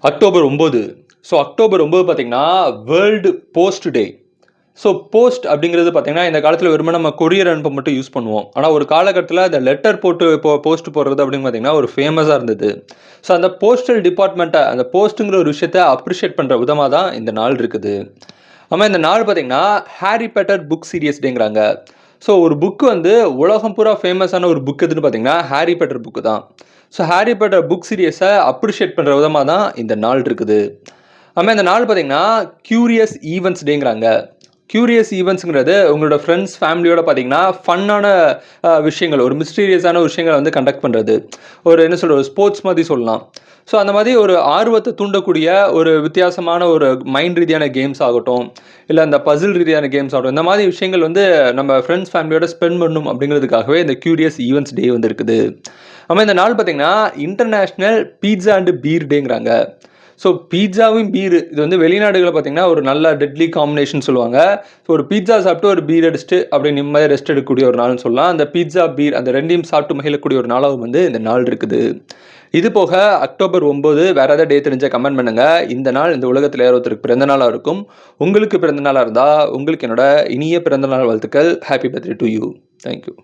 October 9. So October 9 பார்த்தீங்கன்னா world post டே. So post அப்படிங்கிறது பார்த்தீங்கன்னா இந்த காலத்தில் வெறுமனே நம்ம கொரியர் அனுப்ப மட்டும் யூஸ் பண்ணுவோம். ஆனால் ஒரு காலகட்டத்தில் அந்த லெட்டர் போட்டு போஸ்ட் போடுறது அப்படின்னு பார்த்தீங்கன்னா ஒரு ஃபேமஸாக இருந்தது. ஸோ அந்த போஸ்டல் டிபார்ட்மெண்ட்டை அந்த போஸ்ட்டுங்கிற ஒரு விஷயத்தை அப்ரிஷியேட் பண்ணுற விதமாக தான் இந்த நாள் இருக்குது. ஆமாம், இந்த நாள் பார்த்தீங்கன்னா ஹாரி பாட்டர் புக் சீரியஸ் டேங்கிறாங்க. ஸோ ஒரு புக்கு வந்து உலகம் பூரா ஃபேமஸான ஒரு புக் எதுன்னு பார்த்தீங்கன்னா ஹாரி பாட்டர் புக்கு தான். ஸோ ஹாரி பாட்டர் புக் சீரியஸை அப்ரிஷியேட் பண்ணுற விதமாக தான் இந்த நாள் இருக்குது. ஆமாம், இந்த நாள் பார்த்தீங்கன்னா கியூரியஸ் ஈவெண்ட்ஸ் டேங்கிறாங்க. கியூரியஸ் ஈவெண்ட்ஸுங்கிறது உங்களோட ஃப்ரெண்ட்ஸ் ஃபேமிலியோட பார்த்தீங்கன்னா ஃபன்னான விஷயங்கள், ஒரு மிஸ்டீரியஸான விஷயங்களை வந்து கண்டக்ட் பண்ணுறது, ஒரு என்ன சொல்கிற ஒரு ஸ்போர்ட்ஸ் மாதிரி சொல்லலாம். ஸோ அந்த மாதிரி ஒரு ஆர்வத்தை தூண்டக்கூடிய ஒரு வித்தியாசமான ஒரு மைண்ட் ரீதியான கேம்ஸ் ஆகட்டும், இல்லை அந்த பசில் ரீதியான கேம்ஸ் ஆகட்டும், இந்த மாதிரி விஷயங்கள் வந்து நம்ம ஃப்ரெண்ட்ஸ் ஃபேமிலியோட ஸ்பெண்ட் பண்ணணும் அப்படிங்கிறதுக்காகவே இந்த கியூரியஸ் ஈவெண்ட்ஸ் டே வந்து இருக்குது. ஆமாம், இந்த நாள் பார்த்தீங்கன்னா இன்டர்நேஷ்னல் பீட்சா அண்டு பீர் டேங்கிறாங்க. ஸோ பீட்சாவும் பீரு இது வந்து வெளிநாடுகளில் பார்த்தீங்கன்னா ஒரு நல்ல டெட்லி காம்பினேஷன் சொல்லுவாங்க. ஸோ ஒரு பீட்சா சாப்பிட்டு ஒரு பீர் அடிச்சுட்டு அப்படியே நிம்மதியாக ரெஸ்ட் எடுக்கக்கூடிய ஒரு நாள்னு சொல்லலாம். அந்த பீட்சா பீர் அந்த ரெண்டையும் சாப்பிட்டு மகிழக்கூடிய ஒரு நாளாகவும் வந்து இந்த நாள் இருக்குது. இது போக அக்டோபர் 9 வேற ஏதாவது டே தெரிஞ்ச கமெண்ட் பண்ணுங்க. இந்த நாள் இந்த உலகத்தில் ஒருத்தருக்கு பிறந்த நாளாக இருக்கும். உங்களுக்கு பிறந்த நாளாக இருந்தால் உங்களுக்கு என்னோட இனிய பிறந்த நாள் வாழ்த்துக்கள். Happy birthday to you. Thank you.